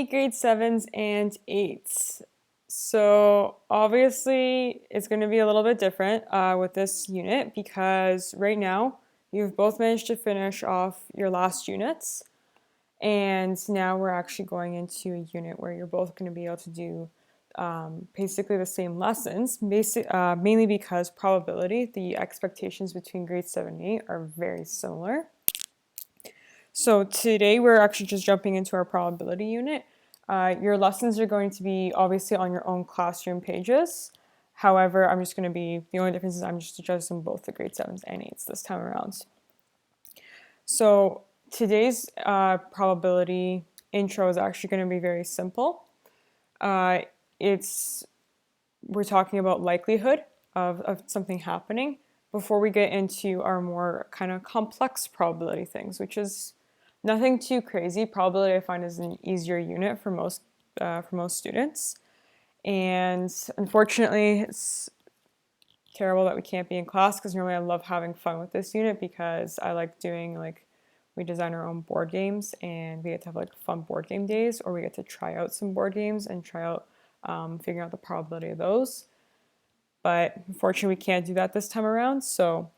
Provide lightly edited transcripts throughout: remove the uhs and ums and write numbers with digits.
Grade 7s and 8s. So obviously it's going to be a little bit different with this unit because right now you've both managed to finish off your last units, and now we're actually going into a unit where you're both going to be able to do basically the same lessons, mainly because probability, the expectations between grade 7 and 8 are very similar. So today we're actually just jumping into our probability unit. Your lessons are going to be obviously on your own classroom pages. However, the only difference is I'm just addressing both the grade 7s and 8s this time around. So today's probability intro is actually going to be very simple. We're talking about likelihood of something happening before we get into our more kind of complex probability things, which is nothing too crazy. Probability I find is an easier unit for most students, and unfortunately, it's terrible that we can't be in class because normally I love having fun with this unit because I like doing we design our own board games and we get to have fun board game days, or we get to try out some board games and try out figuring out the probability of those. But unfortunately, we can't do that this time around. So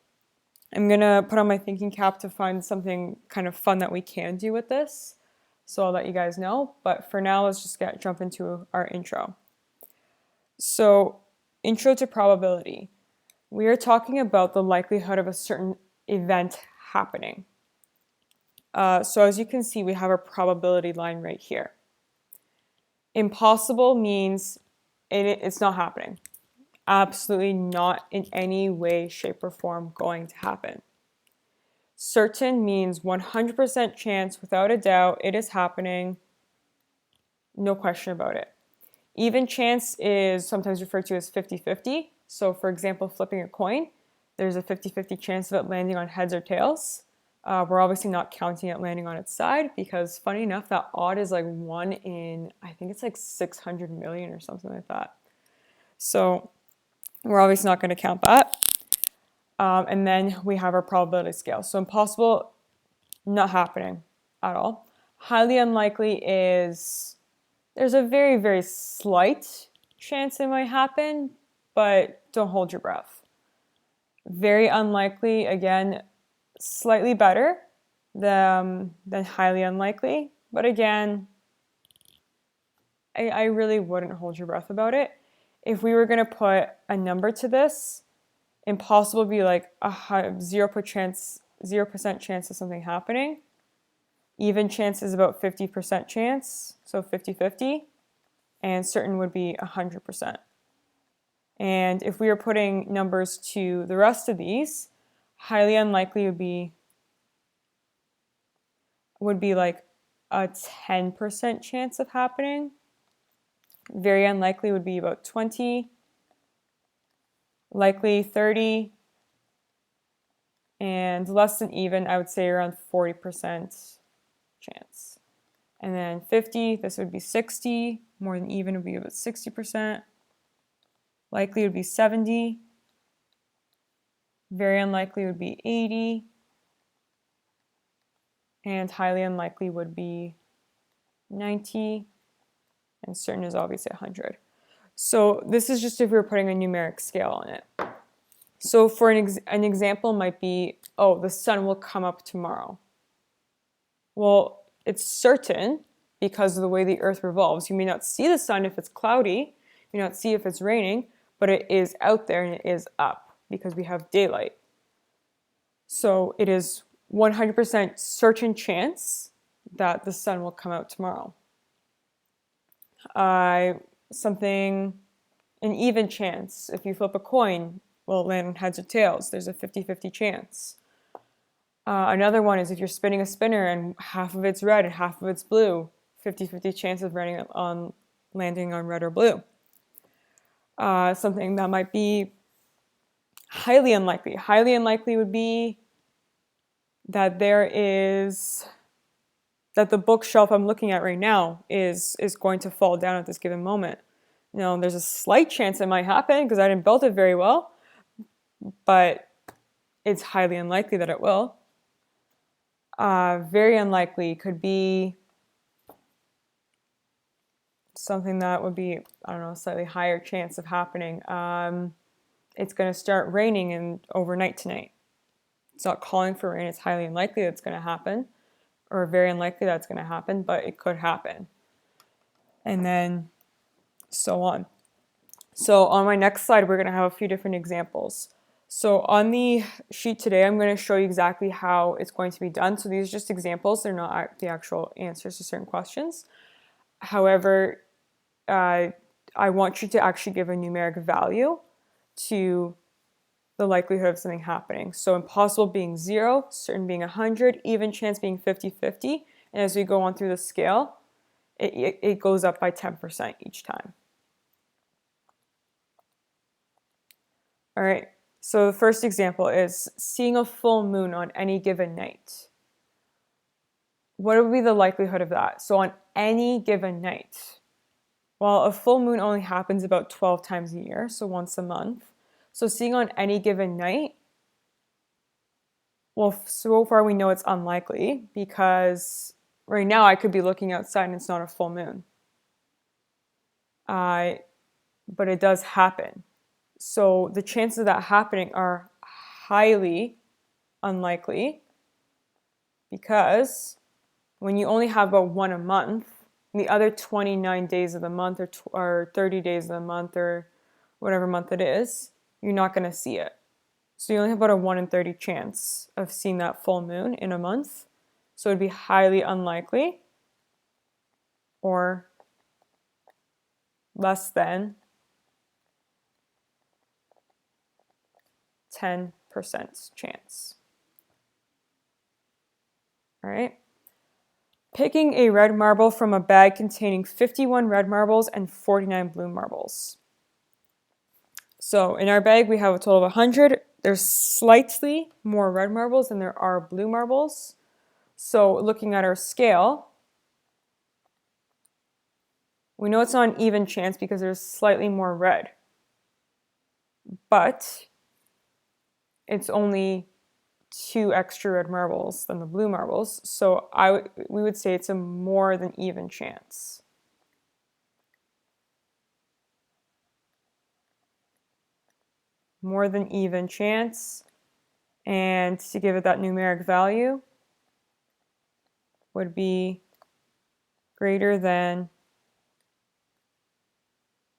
I'm gonna put on my thinking cap to find something kind of fun that we can do with this. So I'll let you guys know. But for now, let's just jump into our intro. So, intro to probability. We are talking about the likelihood of a certain event happening. So as you can see, we have a probability line right here. Impossible means it's not happening. Absolutely not in any way, shape, or form going to happen. Certain means 100% chance, without a doubt, it is happening. No question about it. Even chance is sometimes referred to as 50-50. So for example, flipping a coin, there's a 50-50 chance of it landing on heads or tails. We're obviously not counting it landing on its side because funny enough, that odd is 1 in, I think it's 600 million or something like that. So we're obviously not going to count that. And then we have our probability scale. So impossible, not happening at all. Highly unlikely is, there's a very, very slight chance it might happen, but don't hold your breath. Very unlikely, again, slightly better than highly unlikely, but again, I really wouldn't hold your breath about it. If we were going to put a number to this, impossible would be like a 0% chance of something happening. Even chance is about 50% chance, so 50-50, and certain would be 100%. And if we were putting numbers to the rest of these, highly unlikely would be like a 10% chance of happening. Very unlikely would be about 20, likely 30, and less than even, I would say around 40% chance. And then 50, this would be 60, more than even would be about 60%. Likely would be 70, very unlikely would be 80, and highly unlikely would be 90, and certain is obviously 100. So this is just if we were putting a numeric scale on it. So for an example might be, oh, the sun will come up tomorrow. Well, it's certain because of the way the earth revolves. You may not see the sun if it's cloudy, you may not see if it's raining, but it is out there and it is up because we have daylight. So it is 100% certain chance that the sun will come out tomorrow. An even chance. If you flip a coin, will it land on heads or tails? There's a 50-50 chance. Another one is if you're spinning a spinner and half of it's red and half of it's blue, 50-50 chance of landing on red or blue. Something that might be highly unlikely. Highly unlikely would be that that the bookshelf I'm looking at right now is going to fall down at this given moment. There's a slight chance it might happen because I didn't build it very well, but it's highly unlikely that it will. Very unlikely could be something that would be, I don't know, a slightly higher chance of happening. It's going to start raining overnight tonight. It's not calling for rain. It's highly unlikely that's going to happen, or very unlikely that's going to happen, but it could happen. And then so on. So on my next slide, we're going to have a few different examples. So on the sheet today, I'm going to show you exactly how it's going to be done. So these are just examples. They're not the actual answers to certain questions. However, I want you to actually give a numeric value to the likelihood of something happening. So impossible being 0, certain being 100, even chance being 50-50. And as we go on through the scale, it goes up by 10% each time. All right, so the first example is seeing a full moon on any given night. What would be the likelihood of that? So on any given night, well, a full moon only happens about 12 times a year, so once a month. So seeing on any given night, well, so far we know it's unlikely because right now I could be looking outside and it's not a full moon. But it does happen. So the chances of that happening are highly unlikely because when you only have about one a month, the other 29 days of the month or 30 days of the month or whatever month it is, you're not going to see it. So you only have about a 1 in 30 chance of seeing that full moon in a month. So it'd be highly unlikely or less than 10% chance. All right. Picking a red marble from a bag containing 51 red marbles and 49 blue marbles. So in our bag, we have a total of 100. There's slightly more red marbles than there are blue marbles. So looking at our scale, we know it's not an even chance because there's slightly more red. But it's only 2 extra red marbles than the blue marbles. So we would say it's a more than even chance. More than even chance. And to give it that numeric value would be greater than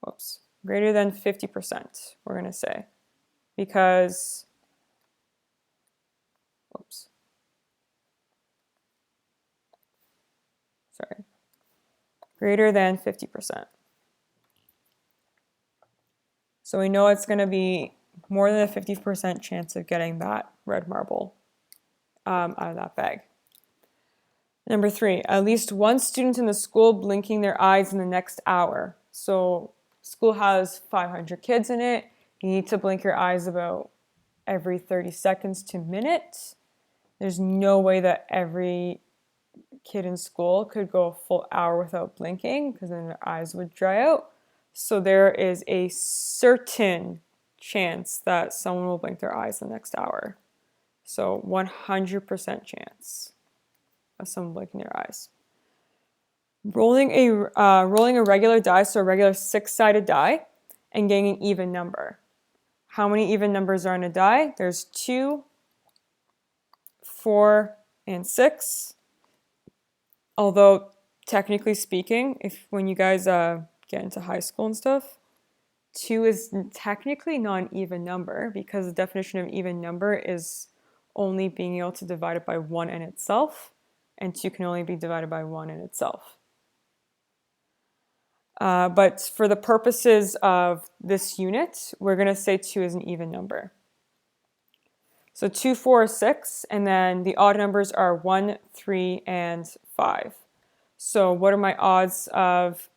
50%, we're going to say. Because, greater than 50%. So we know it's going to be more than a 50% chance of getting that red marble out of that bag. Number 3, at least one student in the school blinking their eyes in the next hour. So school has 500 kids in it. You need to blink your eyes about every 30 seconds to a minute. There's no way that every kid in school could go a full hour without blinking because then their eyes would dry out. So there is a certain chance that someone will blink their eyes in the next hour. So 100% chance of someone blinking their eyes. Rolling a regular die, so a regular 6-sided die, and getting an even number. How many even numbers are on a die? There's 2, 4, and 6. Although, technically speaking, when you guys get into high school and stuff, 2 is technically not an even number because the definition of an even number is only being able to divide it by 1 in itself, and 2 can only be divided by 1 in itself. But for the purposes of this unit, we're going to say 2 is an even number. So 2, 4, 6, and then the odd numbers are 1, 3, and 5. So what are my odds of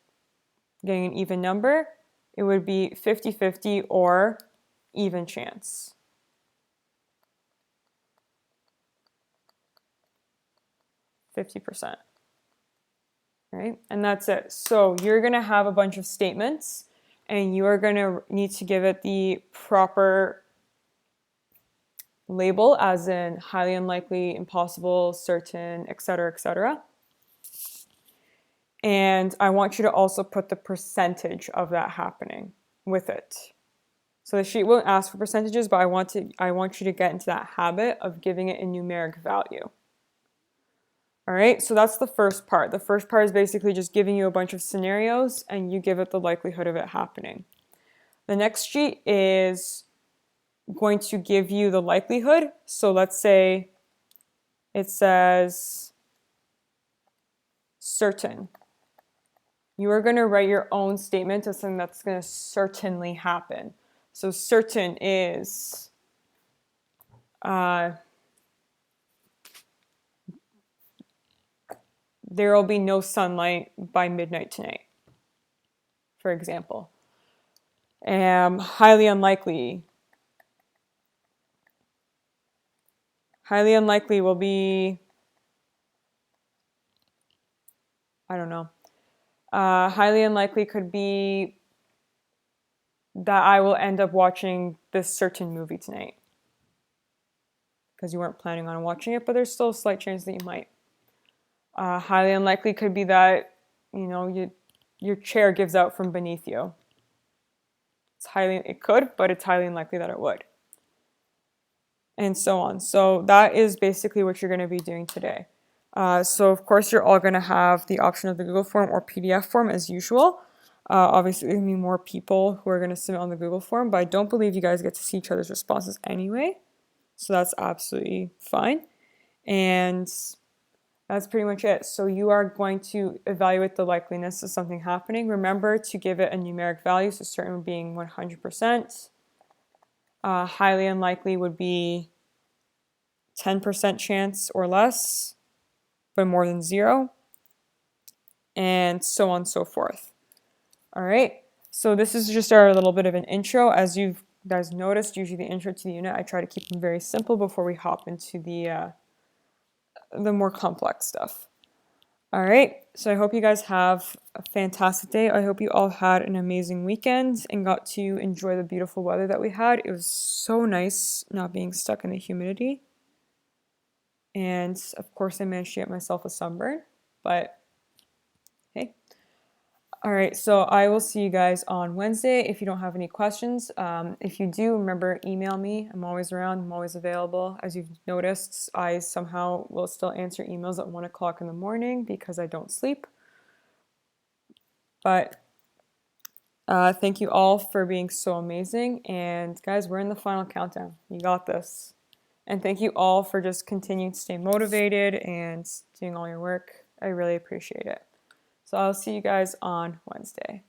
getting an even number? It would be 50-50 or even chance. %. Right? And that's it. So you're going to have a bunch of statements and you are going to need to give it the proper label, as in highly unlikely, impossible, certain, etc., etc. And I want you to also put the percentage of that happening with it. So the sheet won't ask for percentages, but I want you to get into that habit of giving it a numeric value. All right, so that's the first part. The first part is basically just giving you a bunch of scenarios and you give it the likelihood of it happening. The next sheet is going to give you the likelihood. So let's say it says certain. You are going to write your own statement of something that's going to certainly happen. So certain is there will be no sunlight by midnight tonight, for example. Highly unlikely. Highly unlikely will be, I don't know. Highly unlikely could be that I will end up watching this certain movie tonight. Because you weren't planning on watching it, but there's still a slight chance that you might. Highly unlikely could be that, your chair gives out from beneath you. It could, but it's highly unlikely that it would. And so on. So that is basically what you're going to be doing today. So of course you're all going to have the option of the Google form or PDF form as usual. Obviously there's going to be more people who are going to submit on the Google form, but I don't believe you guys get to see each other's responses anyway. So that's absolutely fine. And that's pretty much it. So you are going to evaluate the likeliness of something happening. Remember to give it a numeric value, so certain being 100%. Highly unlikely would be 10% chance or less, but more than 0. And so on and so forth. All right, so this is just our little bit of an intro. As you guys noticed, usually the intro to the unit, I try to keep them very simple before we hop into the more complex stuff. All right, so I hope you guys have a fantastic day. I hope you all had an amazing weekend and got to enjoy the beautiful weather that we had. It was so nice not being stuck in the humidity. And of course I managed to get myself a sunburn, but hey. All right, so I will see you guys on Wednesday if you don't have any questions. If you do, remember, email me. I'm always around. I'm always available. As you've noticed, I somehow will still answer emails at 1 o'clock in the morning because I don't sleep. But thank you all for being so amazing. And guys, we're in the final countdown. You got this. And thank you all for just continuing to stay motivated and doing all your work. I really appreciate it. So I'll see you guys on Wednesday.